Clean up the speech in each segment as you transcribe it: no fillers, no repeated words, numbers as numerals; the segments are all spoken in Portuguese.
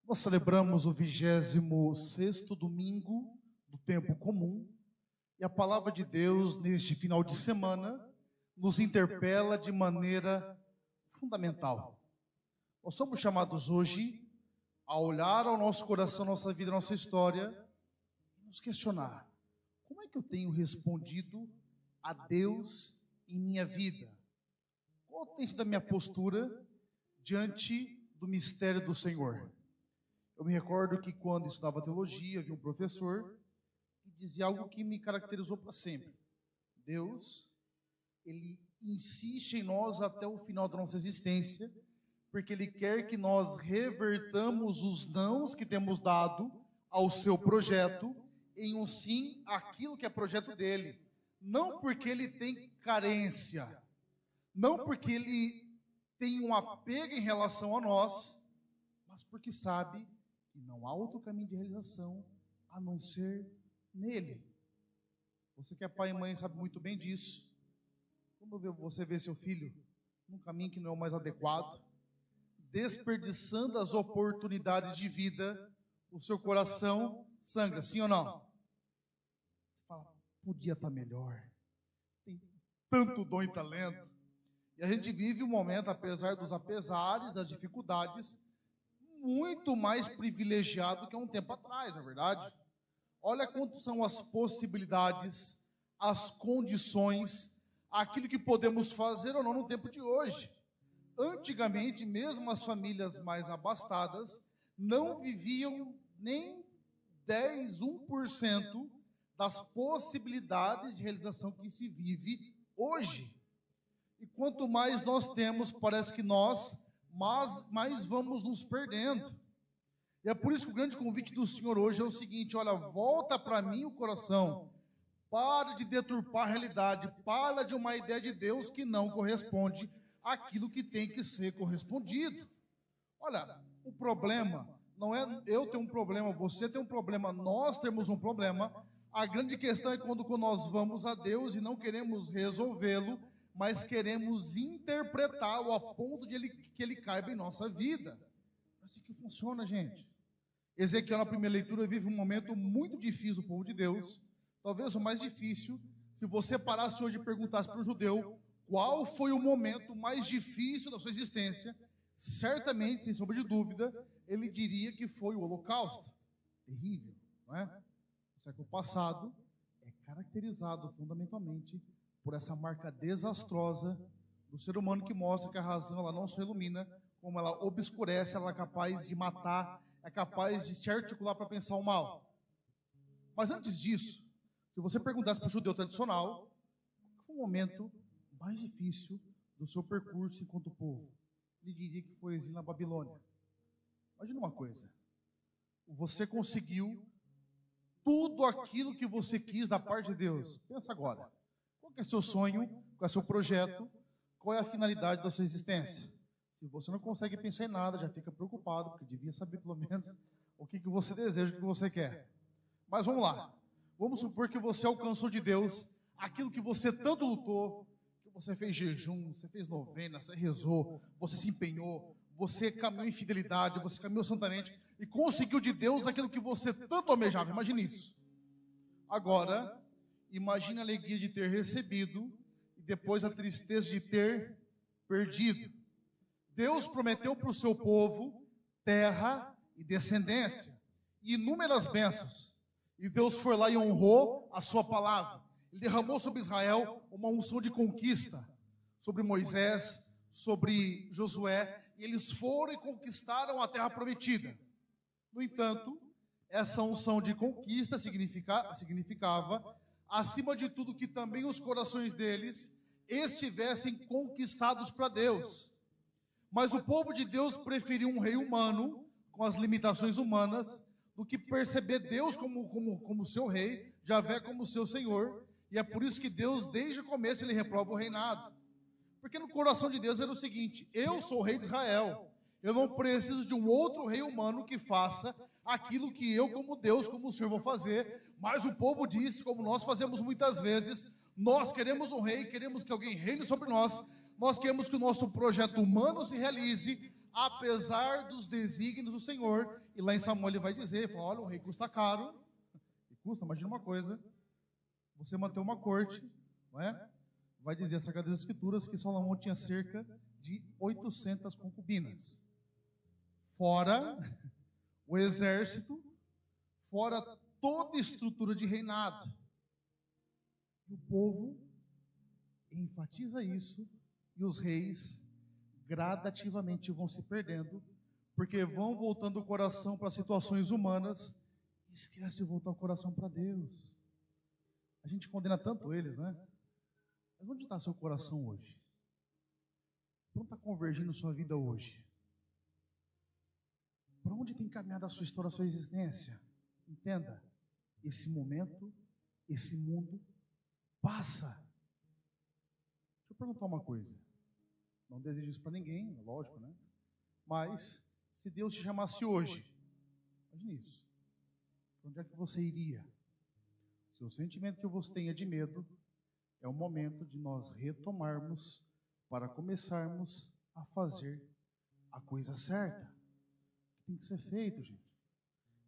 Nós celebramos o 26º domingo do tempo comum e a palavra de Deus neste final de semana nos interpela de maneira fundamental. Nós somos chamados hoje a olhar ao nosso coração, nossa vida, nossa história e nos questionar: como é que eu tenho respondido a Deus em minha vida? Qual tem sido a minha postura diante do mistério do Senhor? Eu me recordo que quando estudava teologia, havia um professor que dizia algo que me caracterizou para sempre. Deus, Ele insiste em nós até o final da nossa existência, porque Ele quer que nós revertamos os nãos que temos dado ao seu projeto em um sim àquilo que é projeto dele. Não porque Ele tem carência, não porque Ele tem um apego em relação a nós, mas porque sabe que não há outro caminho de realização a não ser nele. Você que é pai e mãe sabe muito bem disso. Quando você vê seu filho num caminho que não é o mais adequado, desperdiçando as oportunidades de vida, o seu coração sangra, sim ou não? Você fala, podia estar melhor, tem tanto dom e talento. E a gente vive um momento, apesar dos apesares, das dificuldades, muito mais privilegiado que há um tempo atrás, não é verdade? Olha quanto são as possibilidades, as condições, aquilo que podemos fazer ou não no tempo de hoje. Antigamente, mesmo as famílias mais abastadas não viviam nem 10, 1% das possibilidades de realização que se vive hoje. E quanto mais nós temos, parece que nós mais vamos nos perdendo. E é por isso que o grande convite do Senhor hoje é o seguinte: olha, volta para mim o coração, para de deturpar a realidade, para de uma ideia de Deus que não corresponde àquilo que tem que ser correspondido. Olha, o problema não é eu ter um problema, você ter um problema, nós temos um problema. A grande questão é quando nós vamos a Deus e não queremos resolvê-lo, mas queremos interpretá-lo a ponto de que ele caiba em nossa vida. É assim que funciona, gente. Ezequiel, na primeira leitura, vive um momento muito difícil do povo de Deus, talvez o mais difícil. Se você parasse hoje e perguntasse para um judeu qual foi o momento mais difícil da sua existência, certamente, sem sombra de dúvida, ele diria que foi o Holocausto. Terrível, não é? O século passado é caracterizado fundamentalmente por essa marca desastrosa do ser humano, que mostra que a razão ela não só ilumina, como ela obscurece, ela é capaz de matar, é capaz de se articular para pensar o mal. Mas antes disso, se você perguntasse para o judeu tradicional, qual foi o momento mais difícil do seu percurso enquanto povo? Ele diria que foi o exílio na Babilônia. Imagina uma coisa: você conseguiu tudo aquilo que você quis da parte de Deus. Pensa agora. Qual que é o seu sonho? Qual é o seu projeto? Qual é a finalidade da sua existência? Se você não consegue pensar em nada, já fica preocupado, porque devia saber pelo menos o que você deseja, o que você quer. Mas vamos lá. Vamos supor que você alcançou de Deus aquilo que você tanto lutou, que você fez jejum, você fez novena, você rezou, você se empenhou, você caminhou em fidelidade, você caminhou santamente e conseguiu de Deus aquilo que você tanto almejava. Imagine isso. Agora, imagine a alegria de ter recebido e depois a tristeza de ter perdido. Deus prometeu para o seu povo terra e descendência, e inúmeras bênçãos. E Deus foi lá e honrou a sua palavra. Ele derramou sobre Israel uma unção de conquista, sobre Moisés, sobre Josué, e eles foram e conquistaram a terra prometida. No entanto, essa unção de conquista significava, acima de tudo, que também os corações deles estivessem conquistados para Deus. Mas o povo de Deus preferiu um rei humano, com as limitações humanas, do que perceber Deus como seu rei, Javé como seu Senhor. E é por isso que Deus, desde o começo, ele reprova o reinado. Porque no coração de Deus era o seguinte: eu sou o rei de Israel, eu não preciso de um outro rei humano que faça aquilo que eu, como Deus, como o Senhor, vou fazer. Mas o povo disse, como nós fazemos muitas vezes: nós queremos um rei, queremos que alguém reine sobre nós, nós queremos que o nosso projeto humano se realize, apesar dos desígnios do Senhor. E lá em Samuel ele vai dizer, fala, olha, o rei custa caro, e custa, imagina uma coisa, você manter uma corte, não é? Vai dizer acerca das Escrituras que Salomão tinha cerca de 800 concubinas, fora o exército, fora toda estrutura de reinado. E o povo enfatiza isso, e os reis gradativamente vão se perdendo, porque vão voltando o coração para situações humanas e esquece de voltar o coração para Deus. A gente condena tanto eles, né? Mas onde está seu coração hoje? Para onde está convergindo sua vida hoje? Para onde tem caminhado a sua história, a sua existência? Entenda, esse momento, esse mundo passa. Deixa eu perguntar uma coisa. Não desejo isso para ninguém, lógico, né? Mas, se Deus te chamasse hoje, imagine isso. Para onde é que você iria? Se o sentimento que você tenha de medo, é o momento de nós retomarmos para começarmos a fazer a coisa certa. Tem que ser feito, gente.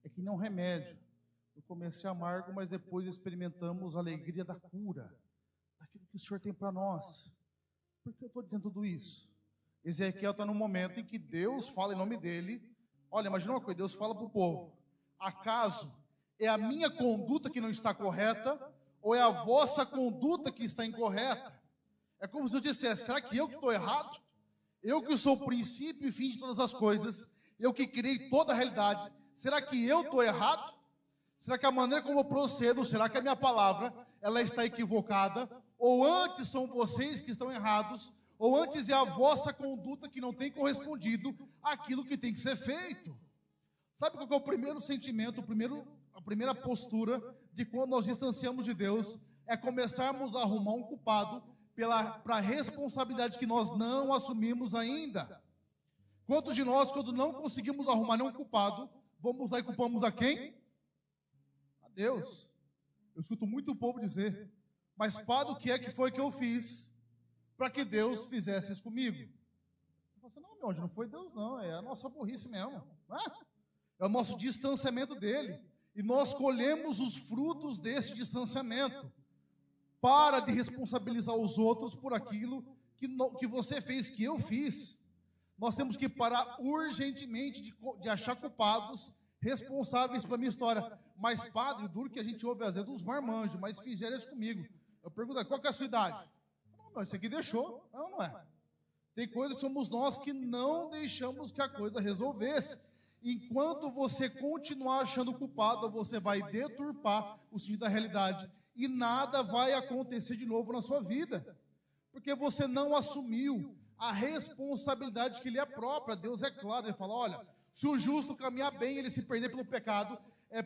É que nem um remédio. No começo é amargo, mas depois experimentamos a alegria da cura, daquilo que o Senhor tem para nós. Por que eu estou dizendo tudo isso? Ezequiel está num momento em que Deus fala em nome dele. Olha, imagina uma coisa, Deus fala para o povo: acaso é a minha conduta que não está correta, ou é a vossa conduta que está incorreta? É como se eu dissesse, será que eu que estou errado? Eu que sou o princípio e fim de todas as coisas, eu que criei toda a realidade, será que eu estou errado? Será que a maneira como eu procedo, será que a minha palavra, ela está equivocada? Ou antes são vocês que estão errados, ou antes é a vossa conduta que não tem correspondido àquilo que tem que ser feito? Sabe qual que é o primeiro sentimento, a primeira postura de quando nós distanciamos de Deus? É começarmos a arrumar um culpado para a responsabilidade que nós não assumimos ainda. Quantos de nós, quando não conseguimos arrumar nenhum culpado, vamos lá e culpamos a quem? A Deus. Eu escuto muito o povo dizer, mas padre, o que é que foi que eu fiz para que Deus fizesse isso comigo? Eu falo assim, não, meu anjo, não foi Deus não, é a nossa burrice mesmo. Não é? É o nosso distanciamento dele. E nós colhemos os frutos desse distanciamento. Para de responsabilizar os outros por aquilo que você fez, que eu fiz. Nós temos que parar urgentemente de achar culpados, responsáveis pela minha história. Mas, padre, duro que a gente ouve às vezes dos marmanjos, mas fizeram isso comigo. Eu pergunto, qual que é a sua idade? Não, isso aqui deixou. Não é. Tem coisas que somos nós que não deixamos que a coisa resolvesse. Enquanto você continuar achando culpado, você vai deturpar o sentido da realidade. E nada vai acontecer de novo na sua vida. Porque você não assumiu a responsabilidade que lhe é própria. Deus é claro, ele fala, olha, se o justo caminhar bem, ele se perder pelo pecado, é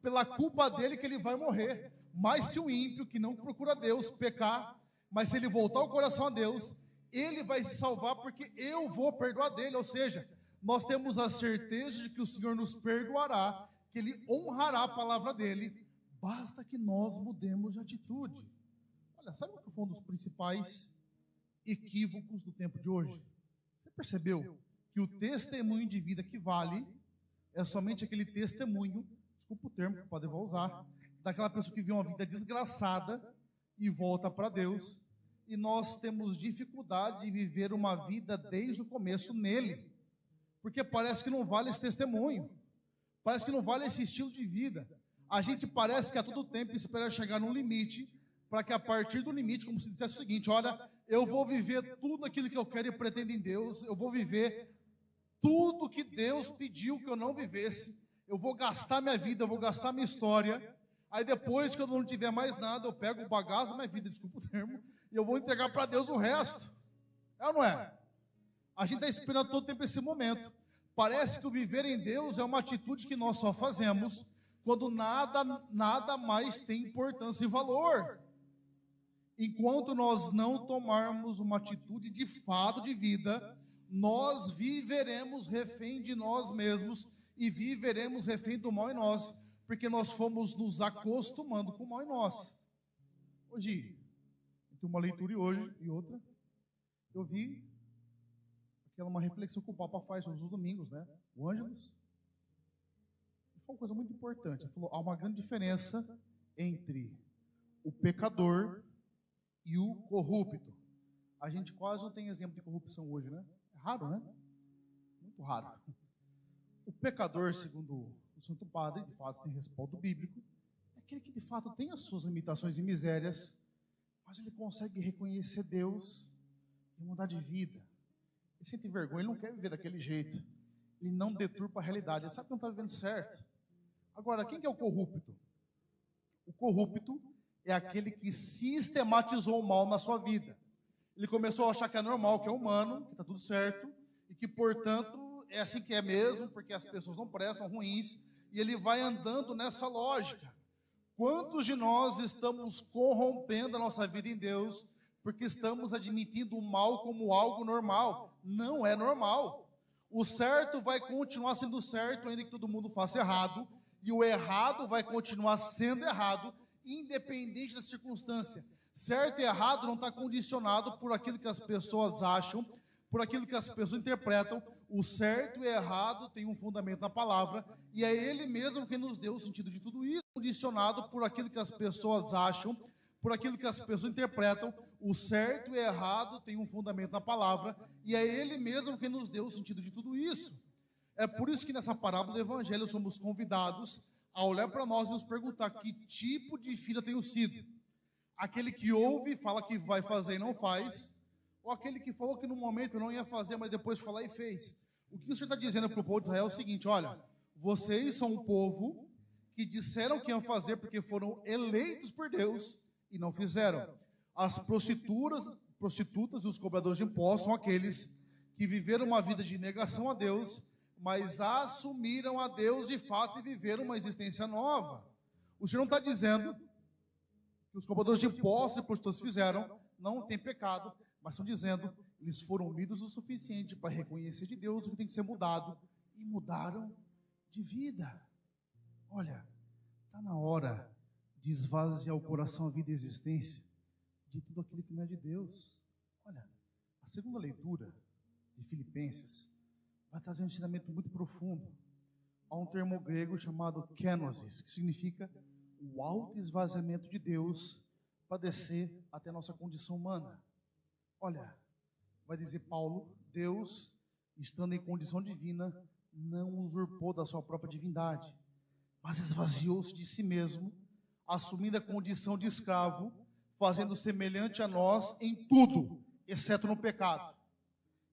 pela culpa dele que ele vai morrer. Mas se o ímpio, que não procura Deus, pecar, mas se ele voltar o coração a Deus, ele vai se salvar porque eu vou perdoar dele. Ou seja, nós temos a certeza de que o Senhor nos perdoará, que ele honrará a palavra dele, basta que nós mudemos de atitude. Olha, sabe o que foi um dos principais equívocos do tempo de hoje? Você percebeu que o testemunho de vida que vale é somente aquele testemunho, desculpa o termo que o padre vai usar, daquela pessoa que vive uma vida desgraçada e volta para Deus, e nós temos dificuldade de viver uma vida desde o começo nele, porque parece que não vale esse testemunho, parece que não vale esse estilo de vida. A gente parece que a todo tempo espera chegar num limite, para que a partir do limite, como se dissesse o seguinte, olha, eu vou viver tudo aquilo que eu quero e pretendo em Deus, eu vou viver tudo que Deus pediu que eu não vivesse, eu vou gastar minha vida, eu vou gastar minha história, aí depois que eu não tiver mais nada, eu pego o bagaço da minha vida, desculpa o termo, e eu vou entregar para Deus o resto. É ou não é? A gente está esperando todo tempo esse momento. Parece que o viver em Deus é uma atitude que nós só fazemos quando nada mais tem importância e valor. Enquanto nós não tomarmos uma atitude de fato de vida, nós viveremos refém de nós mesmos e viveremos refém do mal em nós, porque nós fomos nos acostumando com o mal em nós. Hoje, entre uma leitura e outra, eu vi que é uma reflexão que o Papa faz todos os domingos, né? O Ângelus. E foi uma coisa muito importante. Ele falou, há uma grande diferença entre o pecador e o corrupto. A gente quase não tem exemplo de corrupção hoje, né? É raro, né? Muito raro. O pecador, segundo o Santo Padre, de fato tem respaldo bíblico, é aquele que de fato tem as suas limitações e misérias, mas ele consegue reconhecer Deus e mudar de vida. Ele sente vergonha, ele não quer viver daquele jeito. Ele não deturpa a realidade, ele sabe que não está vivendo certo. Agora, quem que é o corrupto? O corrupto é aquele que sistematizou o mal na sua vida. Ele começou a achar que é normal, que é humano, que está tudo certo, e que, portanto, é assim que é mesmo, porque as pessoas não prestam, ruins, e ele vai andando nessa lógica. Quantos de nós estamos corrompendo a nossa vida em Deus, porque estamos admitindo o mal como algo normal? Não é normal. O certo vai continuar sendo certo, ainda que todo mundo faça errado, e o errado vai continuar sendo errado, independente da circunstância. Certo e errado não está condicionado por aquilo que as pessoas acham, por aquilo que as pessoas interpretam. O certo e errado tem um fundamento na palavra, e é Ele mesmo quem nos deu o sentido de tudo isso, condicionado por aquilo que as pessoas acham, por aquilo que as pessoas interpretam. O certo e errado tem um fundamento na palavra, e é Ele mesmo quem nos deu o sentido de tudo isso. É por isso que nessa parábola do Evangelho somos convidados a olhar para nós e nos perguntar que tipo de filho eu tenho sido. Aquele que ouve, fala que vai fazer e não faz, ou aquele que falou que no momento não ia fazer, mas depois foi lá e fez. O que o Senhor está dizendo para o povo de Israel é o seguinte: olha, vocês são um povo que disseram que iam fazer porque foram eleitos por Deus e não fizeram. As prostitutas e os cobradores de impostos são aqueles que viveram uma vida de negação a Deus, mas assumiram a Deus de fato e viveram uma existência nova. O Senhor não está dizendo que os cobradores de impostos e prostitutas fizeram, não tem pecado, mas estão dizendo, eles foram unidos o suficiente para reconhecer de Deus o que tem que ser mudado, e mudaram de vida. Olha, está na hora de esvaziar o coração, a vida e a existência de tudo aquilo que não é de Deus. Olha, a segunda leitura de Filipenses vai trazer um ensinamento muito profundo. Há um termo grego chamado kenosis, que significa o auto-esvaziamento de Deus para descer até a nossa condição humana. Olha, vai dizer Paulo, Deus, estando em condição divina, não usurpou da sua própria divindade, mas esvaziou-se de si mesmo, assumindo a condição de escravo, fazendo semelhante a nós em tudo, exceto no pecado.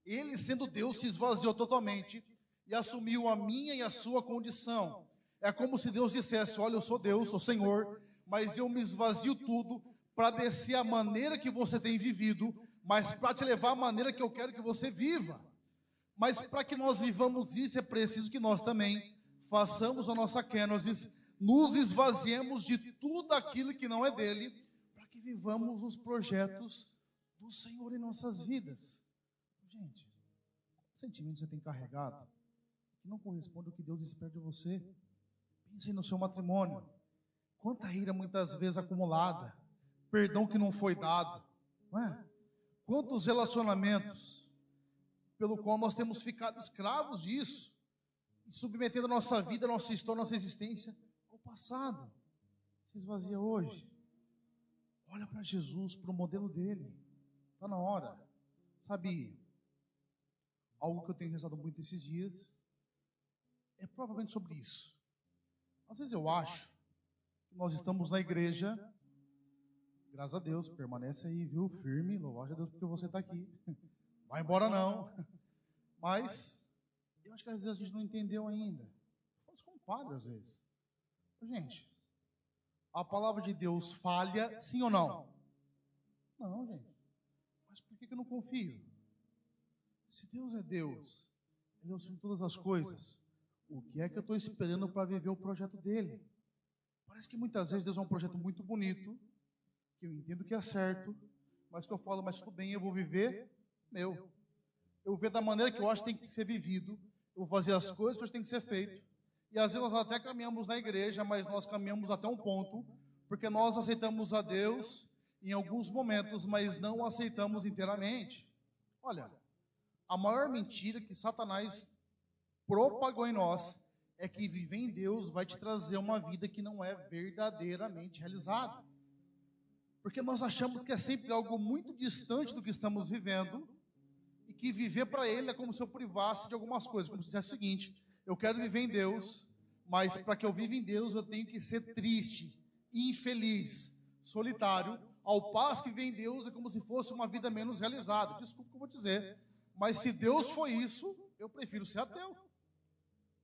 Ele, sendo Deus, se esvaziou totalmente e assumiu a minha e a sua condição. É como se Deus dissesse, olha, eu sou Deus, sou Senhor, mas eu me esvazio tudo para descer a maneira que você tem vivido, mas para te levar à maneira que eu quero que você viva. Mas para que nós vivamos isso, é preciso que nós também façamos a nossa kenosis, nos esvaziemos de tudo aquilo que não é dele, para que vivamos os projetos do Senhor em nossas vidas. Gente, quantos sentimentos você tem carregado que não corresponde ao que Deus espera de você? Pense no seu matrimônio. Quanta ira muitas vezes acumulada, perdão que não foi dado, não é? Quantos relacionamentos pelo qual nós temos ficado escravos disso, e submetendo a nossa vida, a nossa história, a nossa existência ao passado. Se esvazia hoje. Olha para Jesus, para o modelo dele. Está na hora. Sabe, algo que eu tenho rezado muito esses dias é provavelmente sobre isso. Às vezes eu acho que nós estamos na igreja, graças a Deus, permanece aí, viu, firme, louvado a Deus porque você está aqui. Vai embora não. Mas eu acho que às vezes a gente não entendeu ainda. Faz como padre às vezes. Gente, a palavra de Deus falha, sim ou não? Não, gente. Mas por que eu não confio? Se Deus é Deus, Ele é o Senhor de todas as coisas, o que é que eu estou esperando para viver o projeto dele? Parece que muitas vezes Deus é um projeto muito bonito, que eu entendo que é certo, mas que eu falo, mas tudo bem, eu vou viver meu. Eu vou ver da maneira que eu acho que tem que ser vivido, eu vou fazer as coisas que eu acho que tem que ser feito. E às vezes nós até caminhamos na igreja, mas nós caminhamos até um ponto, porque nós aceitamos a Deus em alguns momentos, mas não aceitamos inteiramente. Olha, a maior mentira que Satanás propagou em nós é que viver em Deus vai te trazer uma vida que não é verdadeiramente realizada. Porque nós achamos que é sempre algo muito distante do que estamos vivendo, e que viver para Ele é como se eu privasse de algumas coisas, como se dissesse o seguinte: eu quero viver em Deus, mas para que eu viva em Deus eu tenho que ser triste, infeliz, solitário, ao passo que viver em Deus é como se fosse uma vida menos realizada. Desculpa o que eu vou dizer, mas se Deus for isso, eu prefiro ser ateu.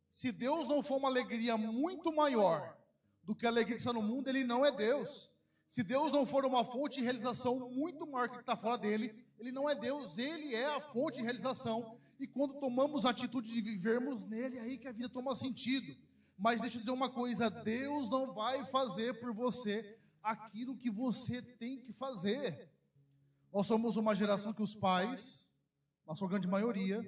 Se Deus não for uma alegria muito maior do que a alegria que está no mundo, Ele não é Deus. Se Deus não for uma fonte de realização muito maior que está fora dele, Ele não é Deus, Ele é a fonte de realização. E quando tomamos a atitude de vivermos nele, é aí que a vida toma sentido. Mas deixa eu dizer uma coisa: Deus não vai fazer por você aquilo que você tem que fazer. Nós somos uma geração que os pais, na sua grande maioria,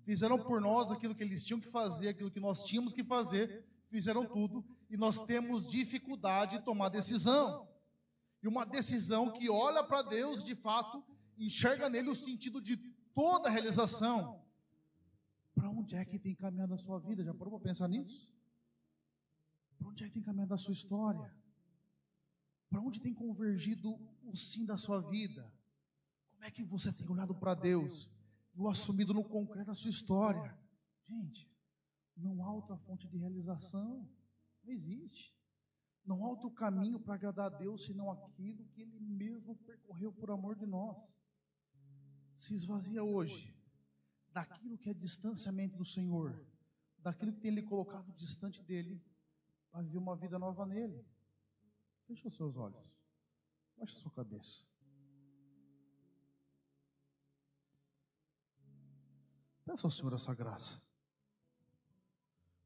fizeram por nós aquilo que eles tinham que fazer, aquilo que nós tínhamos que fazer, fizeram tudo, e nós temos dificuldade de tomar decisão. E uma decisão que olha para Deus, de fato, enxerga nele o sentido de toda a realização. Para onde é que tem caminhado a sua vida? Já parou para pensar nisso? Para onde é que tem caminhado a sua história? Para onde tem convergido o sim da sua vida? Como é que você tem olhado para Deus e o assumido no concreto da sua história? Gente, não há outra fonte de realização. Não existe. Não há outro caminho para agradar a Deus senão aquilo que Ele mesmo percorreu por amor de nós. Se esvazia hoje daquilo que é distanciamento do Senhor, daquilo que tem Ele colocado distante dEle, para viver uma vida nova nele. Feche os seus olhos. Baixe a sua cabeça. Peça ao Senhor essa graça.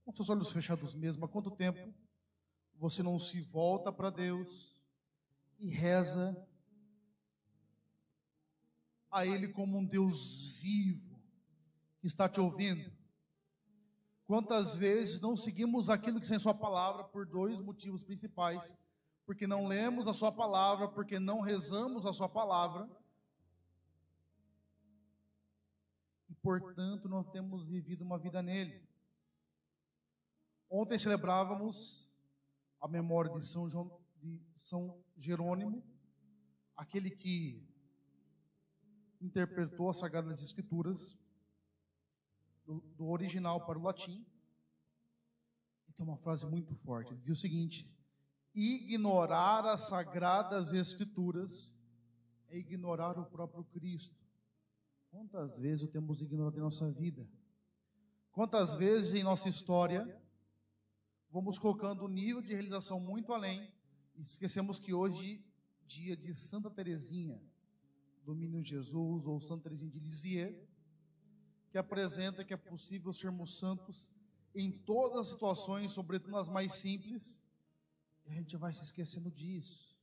Com seus olhos fechados mesmo, há quanto tempo você não se volta para Deus e reza a Ele como um Deus vivo que está te ouvindo? Quantas vezes não seguimos aquilo que está em sua palavra por dois motivos principais: porque não lemos a sua palavra, porque não rezamos a sua palavra, e portanto não temos vivido uma vida nele. Ontem celebrávamos a memória de São Jerônimo, aquele que interpretou as Sagradas Escrituras do original para o latim. E tem uma frase muito forte, ele dizia o seguinte: ignorar as Sagradas Escrituras é ignorar o próprio Cristo. Quantas vezes o temos ignorado em nossa vida? Quantas vezes em nossa história vamos colocando um nível de realização muito além e esquecemos que hoje, dia de Santa Teresinha do Menino Jesus, ou Santa Teresinha de Lisieux, que apresenta que é possível sermos santos em todas as situações, sobretudo nas mais simples, e a gente vai se esquecendo disso.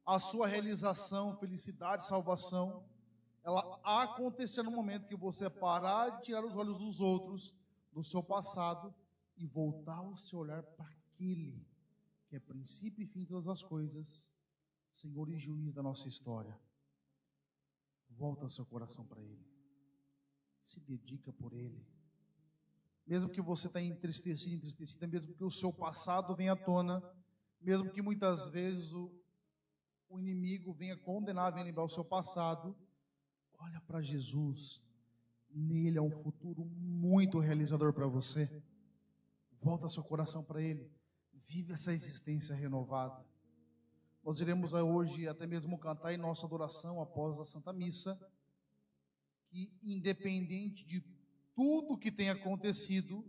A sua realização, felicidade, salvação, ela acontecer no momento que você parar de tirar os olhos dos outros, do seu passado, e voltar o seu olhar para aquele que é princípio e fim de todas as coisas, Senhor e juiz da nossa história. Volta o seu coração para Ele. Se dedica por Ele. Mesmo que você está entristecida, mesmo que o seu passado venha à tona, mesmo que muitas vezes o inimigo venha condenar, venha lembrar o seu passado, olha para Jesus. Nele há um futuro muito realizador para você. Volta seu coração para Ele. Vive essa existência renovada. Nós iremos hoje até mesmo cantar em nossa adoração após a Santa Missa, que independente de tudo que tenha acontecido,